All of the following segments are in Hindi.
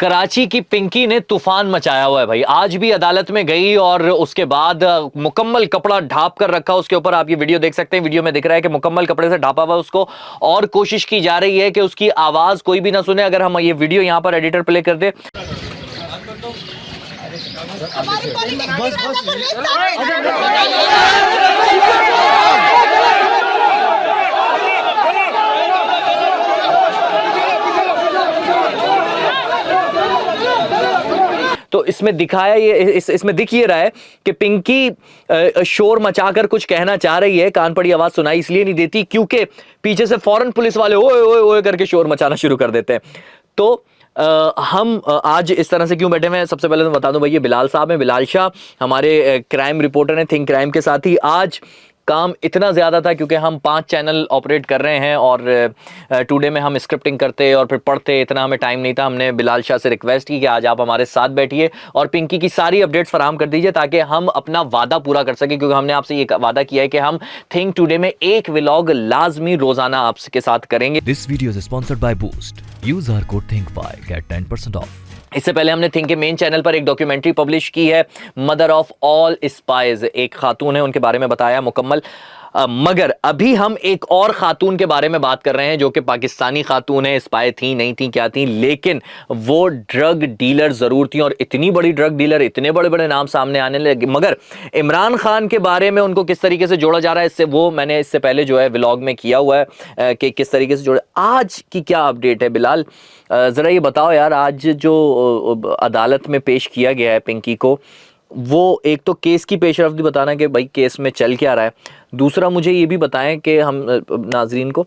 कराची की पिंकी ने तूफान मचाया हुआ है भाई। आज भी अदालत में गई और उसके बाद मुकम्मल कपड़ा ढाप कर रखा उसके ऊपर। आप ये वीडियो देख सकते हैं, वीडियो में दिख रहा है कि मुकम्मल कपड़े से ढापा हुआ उसको, और कोशिश की जा रही है कि उसकी आवाज कोई भी ना सुने। अगर हम ये वीडियो यहां पर एडिटर प्ले कर दे। तो इसमें दिखाया इसमें दिख ये रहा है कि पिंकी शोर मचाकर कुछ कहना चाह रही है, कान पड़ी आवाज सुनाई इसलिए नहीं देती क्योंकि पीछे से फौरन पुलिस वाले ओए ओए ओए करके शोर मचाना शुरू कर देते हैं। तो हम आज इस तरह से क्यों बैठे हुए हैं, सबसे पहले तो बता दूं भाई, ये बिलाल साहब हैं, बिलाल शाह हमारे क्राइम रिपोर्टर हैं थिंक क्राइम के। साथ ही आज काम इतना ज़्यादा था क्योंकि हम 5 चैनल ऑपरेट कर रहे हैं और टुडे में हम स्क्रिप्टिंग करते और फिर पढ़ते, इतना हमें टाइम नहीं था। हमने बिलाल शाह से रिक्वेस्ट की कि आज आप हमारे साथ बैठिए और पिंकी की सारी अपडेट्स फराहम कर दीजिए ताकि हम अपना वादा पूरा कर सकें, क्योंकि हमने आपसे ये वादा किया है कि हम थिंक टुडे में एक व्लॉग लाजमी रोजाना आपके साथ करेंगे। This video is sponsored by Boost. Use our code think five get 10% off. इससे पहले हमने थिंक के मेन चैनल पर एक डॉक्यूमेंट्री पब्लिश की है, मदर ऑफ ऑल स्पाइज। एक खातून है, उनके बारे में बताया मुकम्मल। मगर अभी हम एक और खातून के बारे में बात कर रहे हैं जो कि पाकिस्तानी खातून है। स्पाई थी नहीं थी क्या थी, लेकिन वो ड्रग डीलर जरूर थी और इतनी बड़ी ड्रग डीलर, इतने बड़े बड़े नाम सामने आने लगे। मगर इमरान खान के बारे में उनको किस तरीके से जोड़ा जा रहा है, इससे वो मैंने इससे पहले जो है व्लॉग में किया हुआ है कि किस तरीके से जोड़ा। आज की क्या अपडेट है बिलाल, जरा ये बताओ यार। आज जो अदालत में पेश किया गया है पिंकी को, वो एक तो केस की पेशरफ्ती बताना कि भाई केस में चल क्या रहा है, दूसरा मुझे ये भी बताएं कि हम नाजरीन को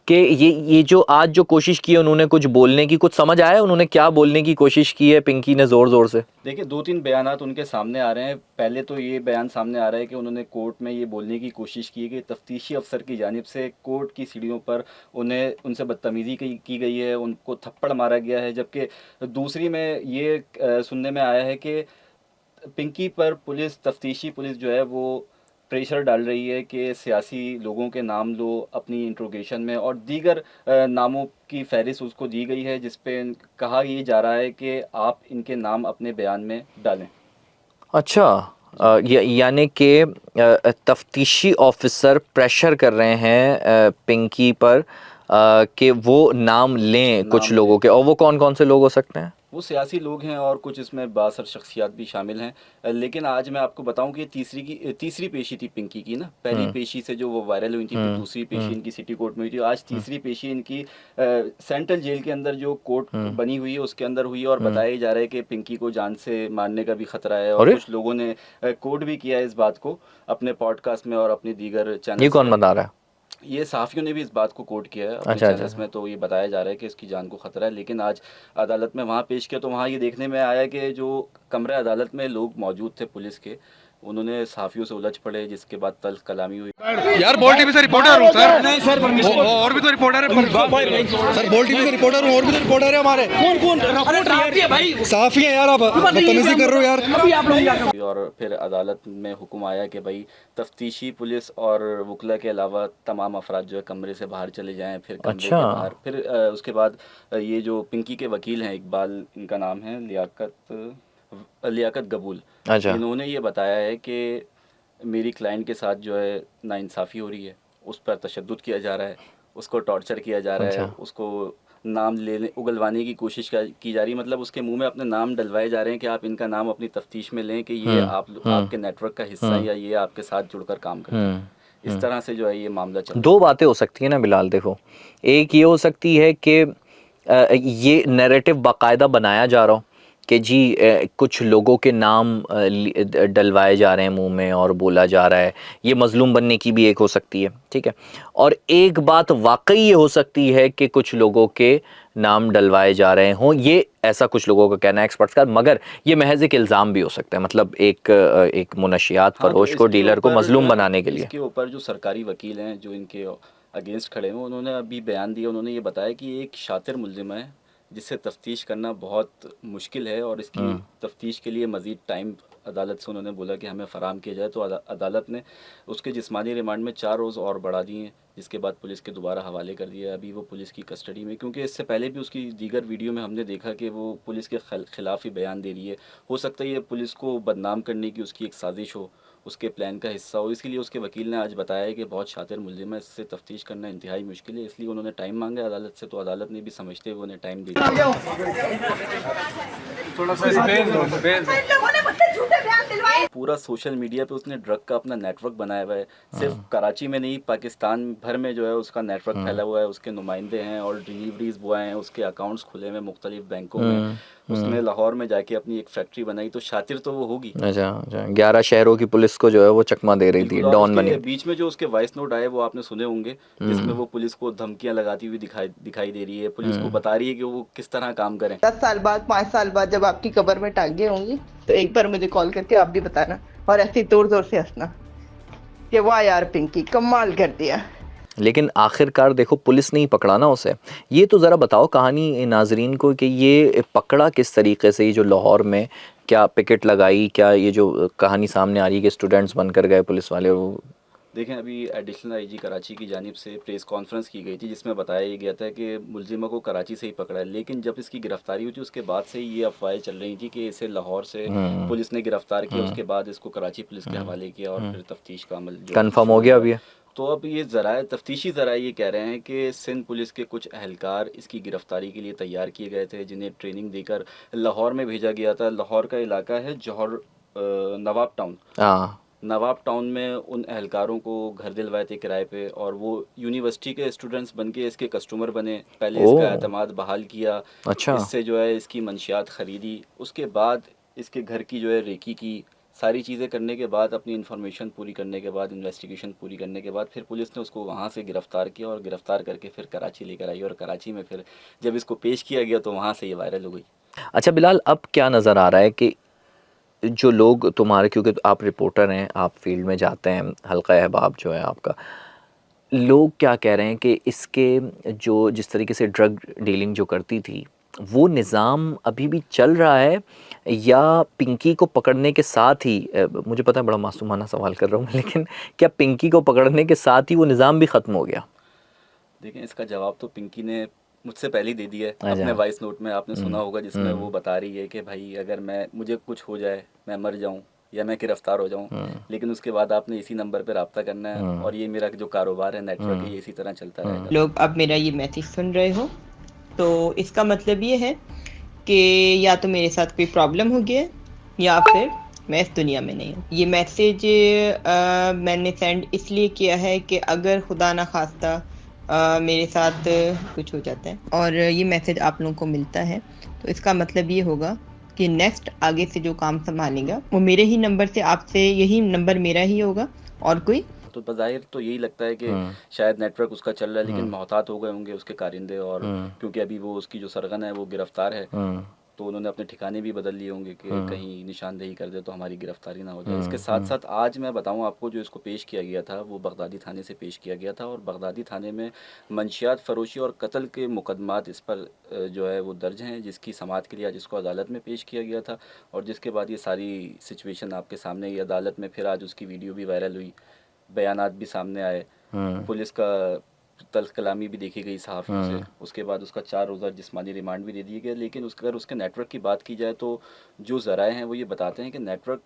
कि ये जो आज जो कोशिश की है उन्होंने कुछ बोलने की, कुछ समझ आया उन्होंने क्या बोलने की कोशिश की है पिंकी ने जोर जोर से? देखिए, 2-3 बयानात उनके सामने आ रहे हैं। पहले तो ये बयान सामने आ रहा है कि उन्होंने कोर्ट में ये बोलने की कोशिश की है कि तफ्तीशी अफसर की जानिब से कोर्ट की सीढ़ियों पर उनसे बदतमीज़ी की गई है, उनको थप्पड़ मारा गया है। जबकि दूसरी में ये सुनने में आया है कि पिंकी पर तफ्तीशी पुलिस जो है वो प्रेशर डाल रही है कि सियासी लोगों के नाम लो अपनी इंट्रोगेशन में, और दीगर नामों की फहरिस्त उसको दी गई है जिस पे कहा ये जा रहा है कि आप इनके नाम अपने बयान में डालें। अच्छा, यानी कि तफ्तीशी ऑफिसर प्रेशर कर रहे हैं पिंकी पर कि वो नाम लें कुछ लोगों के, और वो कौन कौन से लोग हो सकते हैं? वो सियासी लोग हैं और कुछ इसमें बासर शख्सियात भी शामिल हैं। लेकिन आज मैं आपको बताऊं कि तीसरी पेशी थी पिंकी की ना। पहली पेशी से जो वो वायरल हुई थी, फिर दूसरी पेशी इनकी सिटी कोर्ट में हुई थी। आज तीसरी पेशी इनकी सेंट्रल जेल के अंदर जो कोर्ट बनी हुई है उसके अंदर हुई है, और बताया जा रहा है कि पिंकी को जान से मारने का भी खतरा है। और कुछ लोगों ने कोट भी किया है इस बात को अपने पॉडकास्ट में और अपनी दीगर चैनल। ये कौन बता रहा है? ये सहाफ़ियों ने भी इस बात को कोट किया है अपने चैनल्स में। तो ये बताया जा रहा है कि इसकी जान को ख़तरा है। लेकिन आज अदालत में वहाँ पेश किया तो वहाँ ये देखने में आया कि जो कमरे अदालत में लोग मौजूद थे पुलिस के, उन्होंने सहाफ़ियों से उलझ पड़े, जिसके बाद तल्ख़ कलामी हुई। यार बोल टीवी से रिपोर्टर हूँ सर। नहीं सर, और भी तो रिपोर्टर है सर। बोल टीवी से रिपोर्टर हूँ, और भी तो रिपोर्टर है हमारे। कौन भाई? सहाफ़ी हैं यार, आप बदतमीजी कर रहे हो यार। और फिर अदालत में हुक्म आया कि भाई तफ्तीशी पुलिस और वकला के अलावा तमाम अफराद जो है कमरे से बाहर चले जाएं। फिर कमरे के बाहर फिर उसके बाद ये जो पिंकी के वकील हैं, इकबाल इनका नाम है, लियाकत कबूल, इन्होंने ये बताया है कि मेरी क्लाइंट के साथ जो है नाइंसाफ़ी हो रही है, उस पर तशद्दुद किया जा रहा है, उसको टॉर्चर किया जा रहा है, उसको नाम उगलवाने की कोशिश की जा रही है। मतलब उसके मुंह में अपने नाम डलवाए जा रहे हैं कि आप इनका नाम अपनी तफ्तीश में लें कि ये आपके नेटवर्क का हिस्सा है या ये आपके साथ जुड़कर काम करते हैं। इस तरह से जो है ये मामला चल रहा है। दो बातें हो सकती है ना बिलाल, देखो, एक ये हो सकती है कि ये नैरेटिव बाकायदा बनाया जा रहा हो कि जी कुछ लोगों के नाम डलवाए जा रहे हैं मुंह में और बोला जा रहा है, ये मजलूम बनने की भी एक हो सकती है, ठीक है। और एक बात वाकई ये हो सकती है कि कुछ लोगों के नाम डलवाए जा रहे हों, ये ऐसा कुछ लोगों का कहना है एक्सपर्ट्स का, मगर ये महज एक इल्ज़ाम भी हो सकता है, मतलब एक मुनशियात फरोश को, डीलर को मजलूम बनाने के लिए। इसके ऊपर जो सरकारी वकील हैं जो इनके अगेंस्ट खड़े हैं, उन्होंने अभी बयान दिया। उन्होंने ये बताया कि एक शातिर मुल्ज़िम है जिससे तफ्तीश करना बहुत मुश्किल है और इसकी तफ्तीश के लिए मज़ीद टाइम अदालत से उन्होंने बोला कि हमें फ़राहम किया जाए, तो अदालत ने उसके जिस्मानी रिमांड में 4 रोज़ और बढ़ा दिए हैं, जिसके बाद पुलिस के दोबारा हवाले कर दिया। अभी वो पुलिस की कस्टडी में, क्योंकि इससे पहले भी उसकी दीगर वीडियो में हमने देखा कि वो पुलिस के खिलाफ ही बयान दे रही है। हो सकता है ये पुलिस को बदनाम करने की उसकी एक साजिश हो, उसके प्लान का हिस्सा हो। इसीलिए उसके वकील ने आज बताया है कि बहुत शातिर मुल्ज़िम है, इससे तफ्तीश करना इंतहाई मुश्किल है, इसलिए उन्होंने टाइम मांगा है अदालत से, तो अदालत ने भी समझते हुए उन्हें टाइम दिया। पूरा सोशल मीडिया पे उसने ड्रग का अपना नेटवर्क बनाया हुआ है। सिर्फ कराची में नहीं, पाकिस्तान भर में जो है उसका नेटवर्क फैला हुआ है। उसके नुमाइंदे हैं और डिलीवरीज बॉय हैं, उसके अकाउंट्स खुले हुए मुख्तलिफ बैंकों में। उसने लाहौर में जाके अपनी एक फैक्ट्री बनाई, तो शातिर तो वो होगी। अच्छा अच्छा, 11 शहरों की पुलिस को जो है वो चकमा दे रही थी, डॉन बनी। बीच में जो उसके वॉइस नोट आए वो आपने सुने होंगे, जिसमें वो पुलिस को धमकियां लगाती हुई दिखाई दे रही है, पुलिस को बता रही है कि वो किस तरह काम करें। 10 साल बाद 5 साल बाद जब आपकी कब्र में टांगे होंगी तो एक बार मुझे कॉल करके आप भी बताना, और ऐसे जोर जोर से हंसना कि वाह यार पिंकी कमाल कर दिया। लेकिन आखिरकार देखो पुलिस ने ही पकड़ा ना उसे। ये तो ज़रा बताओ कहानी नाजरीन को कि ये पकड़ा किस तरीके से, ये जो लाहौर में क्या पिकेट लगाई, क्या ये जो कहानी सामने आ रही है कि स्टूडेंट्स बनकर गए पुलिस वाले। वो देखें, अभी एडिशनल आईजी कराची की जानिब से प्रेस कॉन्फ्रेंस की गई थी, जिसमें बताया गया था कि मुलजिमा को कराची से ही पकड़ा है, लेकिन जब इसकी गिरफ्तारी हुई थी उसके बाद से ये अफवाहें चल रही थी कि इसे लाहौर से पुलिस ने गिरफ्तार किया, उसके बाद इसको कराची पुलिस के हवाले किया और फिर तफ्तीश का अमल कंफर्म हो गया अभी। तो अब ये ज़राए तफ्तीशी ज़राए ये कह रहे हैं कि सिंध पुलिस के कुछ अहलकार इसकी गिरफ्तारी के लिए तैयार किए गए थे, जिन्हें ट्रेनिंग देकर लाहौर में भेजा गया था। लाहौर का इलाका है जौहर नवाब टाउन। नवाब टाउन में उन अहलकारों को घर दिलवाए थे किराए पे, और वो यूनिवर्सिटी के स्टूडेंट्स बन के इसके कस्टमर बने। पहले इसका एतमाद बहाल किया, अच्छा। इससे जो है इसकी मंशियात ख़रीदी, उसके बाद इसके घर की जो है रेकी की, सारी चीज़ें करने के बाद, अपनी इन्फॉर्मेशन पूरी करने के बाद, इन्वेस्टिगेशन पूरी करने के बाद फिर पुलिस ने उसको वहाँ से गिरफ़्तार किया, और गिरफ़्तार करके फिर कराची लेकर आई, और कराची में फिर जब इसको पेश किया गया तो वहाँ से ये वायरल हो गई। अच्छा बिलाल, अब क्या नज़र आ रहा है कि जो लोग तुम्हारे, क्योंकि आप रिपोर्टर हैं, आप फील्ड में जाते हैं, हल्का अहबाब जो है आपका, लोग क्या कह रहे हैं कि इसके जो जिस तरीके से ड्रग डीलिंग जो करती थी वो निज़ाम अभी भी चल रहा है, या पिंकी को पकड़ने के साथ ही, मुझे पता है बड़ा मासूमाना सवाल कर रहा हूँ, लेकिन क्या पिंकी को पकड़ने के साथ ही वो निज़ाम भी ख़त्म हो गया? देखें, इसका जवाब तो पिंकी ने मुझसे पहले दे दिया है अपने वॉइस नोट में, आपने सुना होगा, जिसमें वो बता रही है कि भाई अगर मुझे कुछ हो जाए, मैं मर जाऊं या मैं गिरफ्तार हो जाऊं, लेकिन उसके बाद आपने इसी नंबर पे रब्ता करना है, और ये मेरा जो कारोबार है, नेटवर्क है, ये इसी तरह चलता रहेगा। लोग अब मेरा ये मैसेज सुन रहे हो तो इसका मतलब ये है कि या तो मेरे साथ कोई प्रॉब्लम हो गया है, या फिर मैं इस दुनिया में नहीं हूँ। ये मैसेज मैंने सेंड इसलिए किया है कि अगर खुदा ना खास्ता मेरे साथ कुछ हो जाता है और ये मैसेज आप लोगों को मिलता है, तो इसका मतलब ये होगा कि नेक्स्ट आगे से जो काम संभालेगा वो मेरे ही नंबर से, आपसे यही नंबर मेरा ही होगा, और कोई। तो बज़ाहिर तो यही लगता है कि शायद नेटवर्क उसका चल रहा है, लेकिन मोहतात हो गए होंगे उसके कारिंदे, और क्योंकि अभी वो उसकी जो सरगन है वो गिरफ्तार है, तो उन्होंने अपने ठिकाने भी बदल लिए होंगे कि कहीं निशानदेही कर दे तो हमारी गिरफ्तारी ना हो जाए। इसके साथ साथ आज मैं बताऊं आपको, जो इसको पेश किया गया था वो बगदादी थाने से पेश किया गया था, और बगदादी थाने में मंशियात फरोशी और कत्ल के मुकदमात इस पर जो है वो दर्ज हैं, जिसकी समाअत के लिए आज इसको अदालत में पेश किया गया था, और जिसके बाद ये सारी सिचुएशन आपके सामने ही अदालत में फिर आज उसकी वीडियो भी वायरल हुई, बयानात भी सामने आए, पुलिस का तल्ख कलामी भी देखी गई सहाफ़ियों से। उसके बाद उसका 4 रोज़ा जिस्मानी रिमांड भी दे दिया गया। लेकिन अगर उसके नेटवर्क की बात की जाए तो जो ज़राए हैं वो ये बताते हैं कि नेटवर्क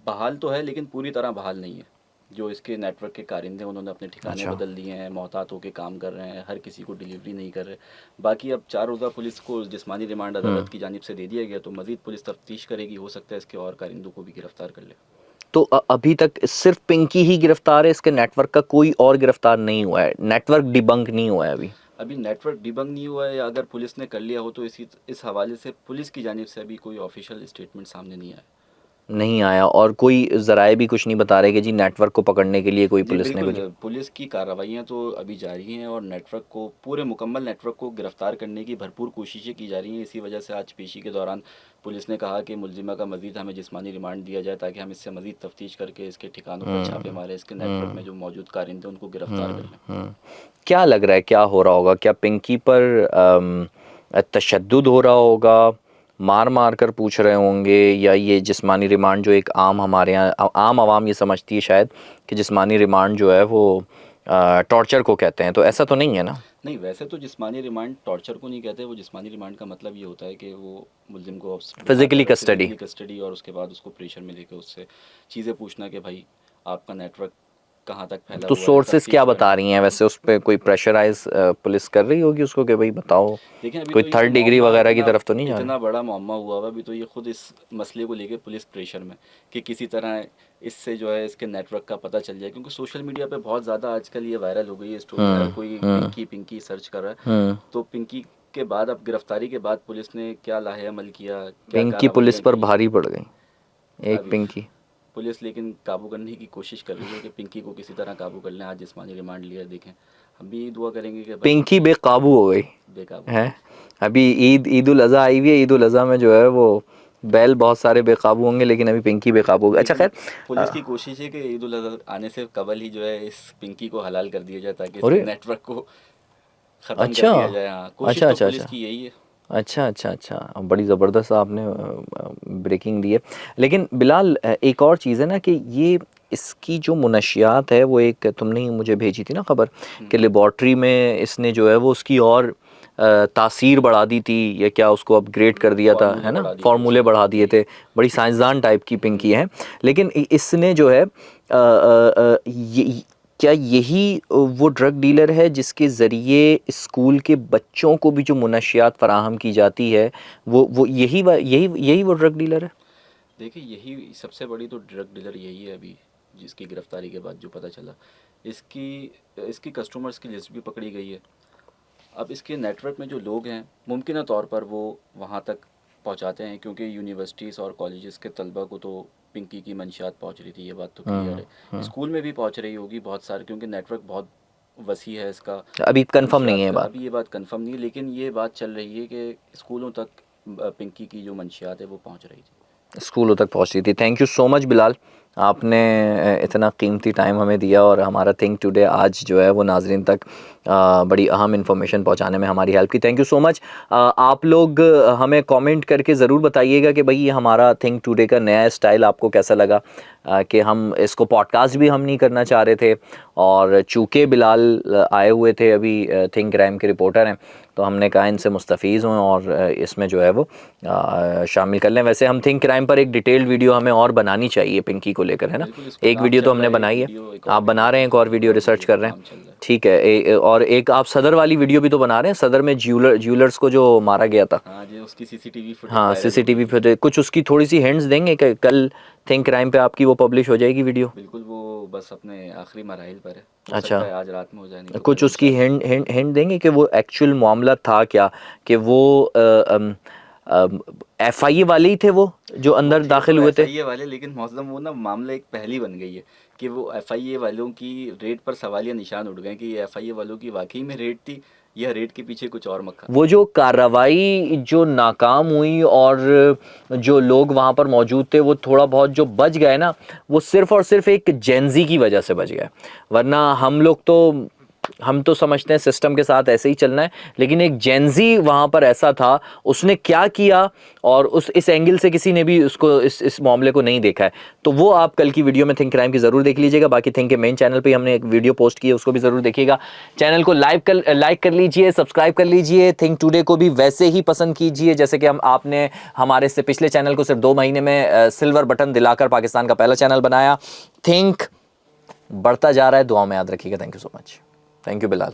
बहाल तो है, लेकिन पूरी तरह बहाल नहीं है। जो इसके नेटवर्क के कारिंदे हैं उन्होंने अपने ठिकाने बदल दिए हैं, मोहतात होकर काम कर रहे हैं, हर किसी को डिलीवरी नहीं कर रहे। बाकी अब 4 रोज़ा पुलिस को जिस्मानी रिमांड अदालत की जानिब से दे दिया गया, तो मज़ीद पुलिस तफ्तीश करेगी, हो सकता है इसके और कारिंदों को भी गिरफ्तार कर ले। तो अभी तक सिर्फ पिंकी ही गिरफ्तार है, इसके नेटवर्क का कोई और गिरफ्तार नहीं हुआ है, नेटवर्क डिबंक नहीं हुआ है अभी नेटवर्क डिबंक नहीं हुआ है, या अगर पुलिस ने कर लिया हो तो इस हवाले से पुलिस की जानिब से अभी कोई ऑफिशियल स्टेटमेंट सामने नहीं आया। और कोई ज़राए भी कुछ नहीं बता रहे कि जी नेटवर्क को पकड़ने के लिए कोई पुलिस ने कुछ। पुलिस की कार्रवाइयाँ तो अभी जारी हैं, और नेटवर्क को, पूरे मुकम्मल नेटवर्क को गिरफ्तार करने की भरपूर कोशिशें की जा रही हैं। इसी वजह से आज पेशी के दौरान पुलिस ने कहा कि मुलजिमा का मज़ीद हमें जिस्मानी रिमांड दिया जाए, ताकि हम इससे मज़ीद तफ्तीश करके इसके ठिकानों पर छापे मारे, इसके नेटवर्क में जो मौजूद कारिंदे उनको गिरफ्तार कर लें। क्या लग रहा है क्या हो रहा होगा? क्या पिंकी पर तशद्दुद हो रहा होगा? मार मार कर पूछ रहे होंगे, या ये जिस्मानी रिमांड जो एक आम हमारे यहाँ आम आवाम ये समझती है शायद कि जिस्मानी रिमांड जो है वो टॉर्चर को कहते हैं, तो ऐसा तो नहीं है ना? नहीं, वैसे तो जिस्मानी रिमांड टॉर्चर को नहीं कहते। वो जिस्मानी रिमांड का मतलब ये होता है कि वो मुल्जिम को फिजिकली कस्टडी और उसके बाद उसको प्रेशर में लेकर उससे चीज़ें पूछना कि भाई आपका नेटवर्क कहाँ तक फैला तो हुआ है, सोर्सेज तफ्तीश क्या करना। बता रही हैं वैसे? उस पर कोई प्रेशराइज पुलिस कर रही होगी उसको कि भाई बताओ, देखें, अभी कोई तो ये थर्ड डिग्री मामला वगैरह की तरफ तो नहीं जा रहा? इतना बड़ा मामला हुआ हुआ अभी तो ये खुद इस मसले को लेके पुलिस प्रेशर में कि किसी तरह इससे जो है इसके नेटवर्क का पता चल जाए, क्योंकि सोशल मीडिया पे बहुत ज़्यादा आजकल ये वायरल हो गई है स्टोरी। हर कोई पिंकी पिंकी सर्च कर रहा है। तो पिंकी के बाद, अब गिरफ्तारी के बाद पुलिस ने क्या लाहेअमल किया, क्या पिंकी पुलिस पर कार्रवाइयाँ की, भारी पड़ गई एक अभी पिंकी। पुलिस लेकिन काबू करने की कोशिश कर रही है कि पिंकी को किसी तरह काबू कर लें। आज जिस्मानी रिमांड लिया, देखें। हम भी दुआ करेंगे कि भाई पिंकी बेकाबू हो गई बेकाबू है। अभी ईद उल अज़हा आई हुई है, ईद उल अज़हा में जो है वो बैल बहुत सारे बेकाबू होंगे, लेकिन अभी पिंकी बेकाबू हो गई। अच्छा खैर, पुलिस की कोशिश है कि ईद उल अज़हा आने से कबल ही जो है इस पिंकी को हलाल कर दिया जाए ताकि अरे! इसके नेटवर्क को खत्म कर अच्छा। दिया जाए। हाँ, कोशिश अच्छा, तो अच्छा, पुलिस अच्छा। की यही है। अच्छा अच्छा अच्छा, बड़ी ज़बरदस्त आपने ब्रेकिंग दी है। लेकिन बिलाल, एक और चीज़ है ना कि ये इसकी जो मुनशियात है वो एक तुमने ही मुझे भेजी थी ना खबर कि लेबॉर्ट्री में इसने जो है वो उसकी और तासीर बढ़ा दी थी, या क्या उसको अपग्रेड कर दिया था, है ना? फार्मूले बढ़ा दिए थे। बड़ी साइंसदान टाइप की पिंकी है। लेकिन इसने जो है ये क्या यही वो ड्रग डीलर है जिसके ज़रिए स्कूल के बच्चों को भी जो मुनशियात फ़राहम की जाती है, वो यही वो ड्रग डीलर है? देखिए, यही सबसे बड़ी तो ड्रग डीलर यही है अभी, जिसकी गिरफ्तारी के बाद जो पता चला। इसकी इसकी कस्टमर्स की लिस्ट भी पकड़ी गई है। अब इसके नेटवर्क में जो लोग हैं, मुमकिन तौर पर वो वहाँ तक पहुँचाते हैं, क्योंकि यूनिवर्सिटीज़ और कॉलेजेस के तलबा को तो पिंकी की मंशियात पहुँच रही थी, ये बात तो क्लियर है। स्कूल में भी पहुँच रही होगी बहुत सारे, क्योंकि नेटवर्क बहुत वसी है इसका। अभी कंफर्म नहीं है मंशियात का बात। अभी ये बात कंफर्म नहीं है, लेकिन ये बात चल रही है कि स्कूलों तक पिंकी की जो मंशियात है वो पहुँच रही थी। स्कूलों तक पहुँच रही थी। Thank you so much Bilal, आपने इतना कीमती टाइम हमें दिया और हमारा थिंक टुडे आज जो है वो नाजरीन तक बड़ी अहम इन्फॉर्मेशन पहुंचाने में हमारी हेल्प की। Thank you so much. आप लोग हमें कमेंट करके ज़रूर बताइएगा कि भाई ये हमारा थिंक टुडे का नया स्टाइल आपको कैसा लगा, कि हम इसको पॉडकास्ट भी हम नहीं करना चाह रहे थे, और चूँकि बिलाल आए हुए थे अभी, थिंक क्राइम के रिपोर्टर हैं, तो हमने कहा इनसे मुस्तफ़ीज़ हों और इसमें जो है वो शामिल कर लें। वैसे हम थिंक क्राइम पर एक डिटेल्ड वीडियो हमें और बनानी चाहिए पिंकी को लेकर, है ना? बिल्कुल, इस पर एक काम वीडियो तो चल हमने रहा है, बनाई एक है, वीडियो, एक और आप बना रहे हैं, एक और वीडियो रिसर्च कर रहे काम चल हैं, रहा है। ठीक है। और एक आप सदर वाली वीडियो भी तो बना रहे हैं, सदर में ज्यूलर्स को जो मारा गया था। हाँ जी, उसकी सीसीटीवी फुटेज हाँ, वायरल हो सीसीटीवी गई थी। फुटेज, कुछ उसकी थोड़ी सी हिंट्स देंगे कि कल थिंक क्राइम पे आपकी वो पब्लिश हो जाएगी वीडियो? बिल्कुल, वो बस अपने आखिरी मराहिल पर है। हो अच्छा, सकता है आज रात में हो जाए, नहीं तो कुछ कल उसकी इंशाल्लाह। हिंट देंगे कि वो एक्चुअल मामला था क्या, कि वो FIA वाले ही थे वो जो अंदर दाखिल हुए थे? FIA वाले, लेकिन मौसम वो ना मामला एक पहली बन गई है कि वो FIA वालों की रेड पर सवालिया निशान उठ गए कि ये FIA वालों की वाकई में रेड थी या रेड के पीछे कुछ और मक्खा। वो जो कार्रवाई जो नाकाम हुई और जो लोग वहाँ पर मौजूद थे वो थोड़ा बहुत जो बच गए ना, वो सिर्फ़ और सिर्फ एक जेंजी की वजह से बच गए, वरना हम तो समझते हैं सिस्टम के साथ ऐसे ही चलना है, लेकिन एक जेंजी वहाँ पर ऐसा था, उसने क्या किया, और इस एंगल से किसी ने भी उसको इस मामले को नहीं देखा है। तो वो आप कल की वीडियो में थिंक क्राइम की ज़रूर देख लीजिएगा। बाकी थिंक के मेन चैनल पे हमने एक वीडियो पोस्ट की है, उसको भी ज़रूर देखिएगा। चैनल को लाइक कर लीजिए, सब्सक्राइब कर लीजिए। थिंक टुडे को भी वैसे ही पसंद कीजिए जैसे कि आपने हमारे से पिछले चैनल को सिर्फ 2 महीने में सिल्वर बटन दिलाकर पाकिस्तान का पहला चैनल बनाया। थिंक बढ़ता जा रहा है, दुआ में याद रखिएगा। Thank you so much. Thank you Bilal.